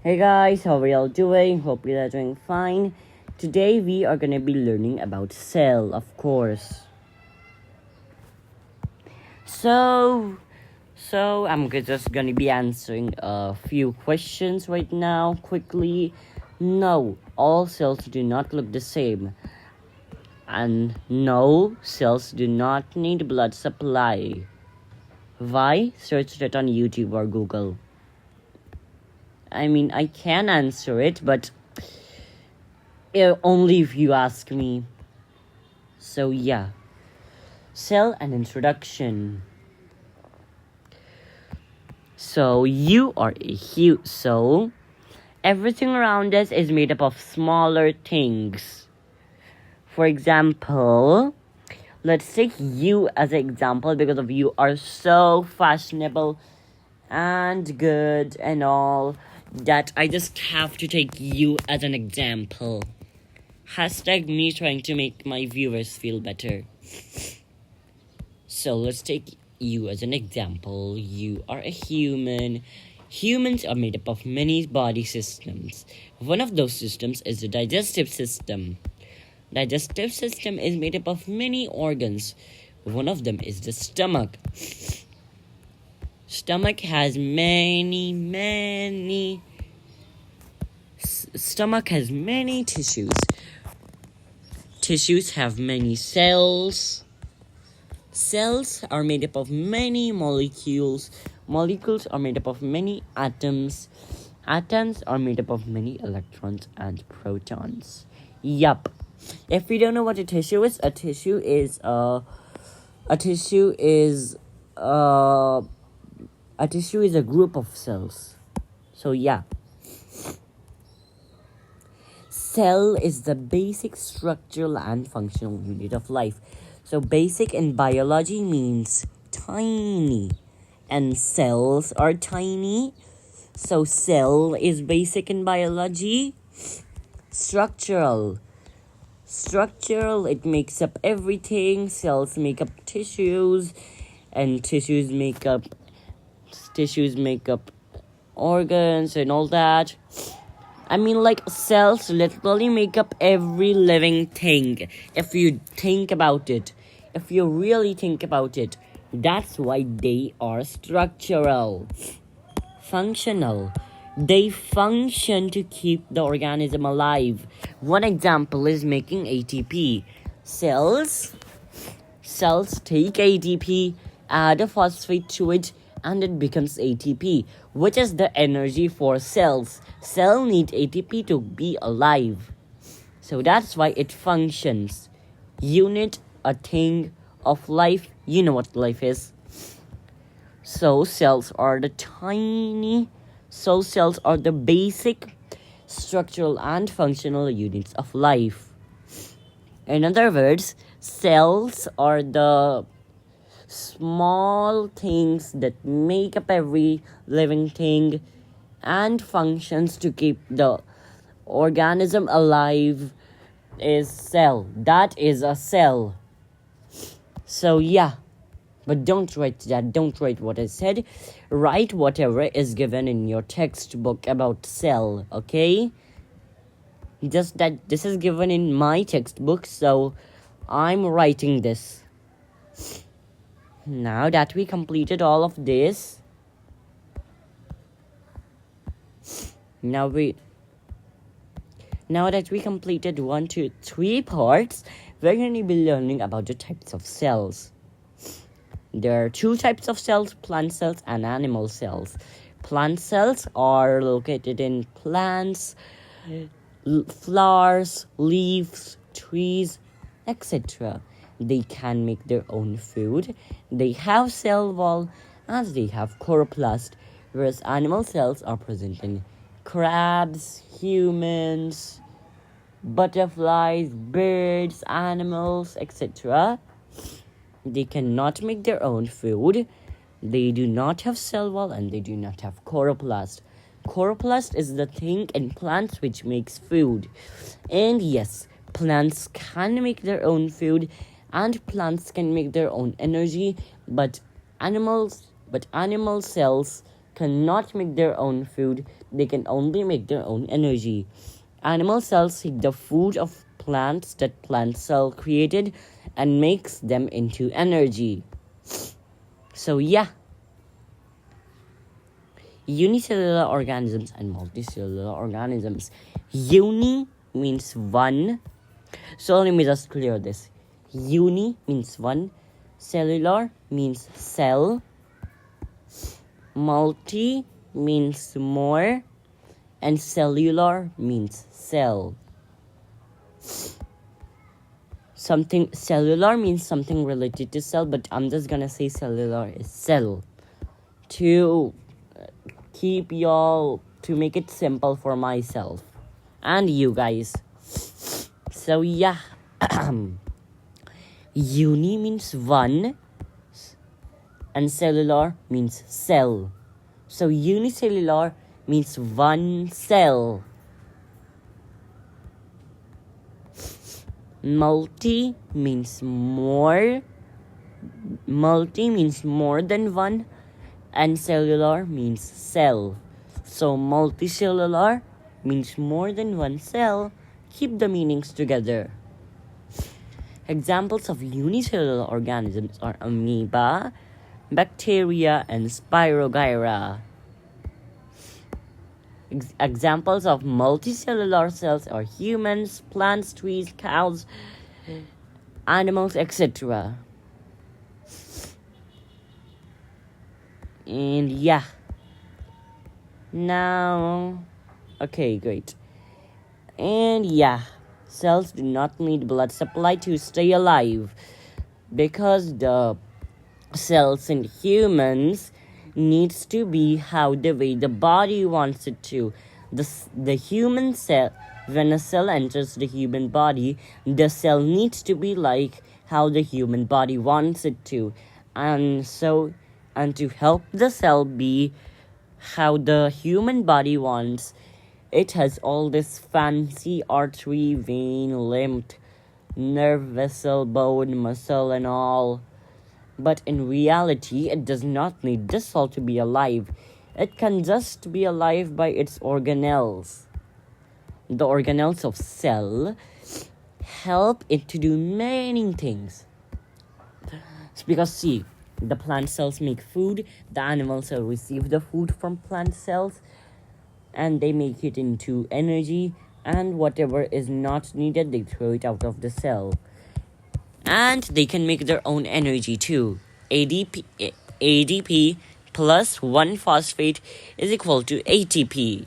Hey guys, how are y'all doing? Hope you are doing fine. Today we are gonna be learning about cell, of course. So I'm just gonna be answering a few questions right now quickly. No, all cells do not look the same. And no, cells do not need blood supply. Why? Search it on YouTube or Google. I can answer it, but only if you ask me. So yeah, cell and introduction. So you are a so everything around us is made up of smaller things. For example, let's take you as an example because of you are so fashionable and good and all that I just have to take you as an example. Hashtag me trying to make my viewers feel better. So let's take you as an example. You are a human. Humans are made up of many body systems. One of those systems is the digestive system. Digestive system is made up of many organs. One of them is the stomach. Stomach has Stomach has many tissues. Tissues have many cells. Cells are made up of many molecules. Molecules are made up of many atoms. Atoms are made up of many electrons and protons. Yup. If you don't know what a tissue is a group of cells. So yeah. Cell is the basic structural and functional unit of life. So basic in biology means tiny, and cells are tiny. So cell is basic in biology. Structural, it makes up everything. Cells make up tissues, and tissues make up organs and all that. Cells literally make up every living thing. If you think about it, if you really think about it, that's why they are structural. Functional. They function to keep the organism alive. One example is making ATP. Cells take ATP, add a phosphate to it, and it becomes ATP, which is the energy for cells. Cell need ATP to be alive. So that's why it functions. Unit, a thing of life. You know what life is. So cells are the basic structural and functional units of life. In other words, cells are the small things that make up every living thing and functions to keep the organism alive is cell. That is a cell. So yeah, but don't write what I said. Write whatever is given in your textbook about cell, okay? Just that this is given in my textbook, so I'm writing this. Now that we completed all of this, now that we completed 1, 2, 3 parts, we're going to be learning about the types of cells. There are 2 types of cells, plant cells and animal cells. Plant cells are located in plants, flowers, leaves, trees, etc. They can make their own food. They have cell wall and they have chloroplast, whereas animal cells are present in crabs, humans, butterflies, birds, animals, etc. They cannot make their own food. They do not have cell wall and they do not have chloroplast. Chloroplast is the thing in plants which makes food. And yes, plants can make their own food and plants can make their own energy, but animal cells cannot make their own food, they can only make their own energy. Animal cells take the food of plants that plant cell created and makes them into energy. So yeah, unicellular organisms and multicellular organisms. Uni means one. So let me just clear this. Uni means one. Cellular means cell. Multi means more. And cellular means cell. Cellular means something related to cell, but I'm just gonna say cellular is cell. To make it simple for myself and you guys. So yeah, uni means one and cellular means cell. So unicellular means one cell. Multi means more. Multi means more than one. And cellular means cell. So multicellular means more than one cell. Keep the meanings together. Examples of unicellular organisms are amoeba, bacteria, and spirogyra. Examples of multicellular cells are humans, plants, trees, cows, animals, etc. And yeah. Now, okay, great. And yeah, cells do not need blood supply to stay alive because the cells in humans needs to be how the way the body wants it to. The human cell, when a cell enters the human body, the cell needs to be like how the human body wants it to. And to help the cell be how the human body wants, it has all this fancy artery, vein, lymph, nerve, vessel, bone, muscle, and all. But in reality, it does not need this cell to be alive. It can just be alive by its organelles. The organelles of cell help it to do many things. It's because see, the plant cells make food, the animal cells receive the food from plant cells, and they make it into energy, and whatever is not needed, they throw it out of the cell. And they can make their own energy too. ADP plus 1 phosphate is equal to ATP.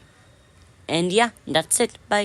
And yeah, that's it. Bye.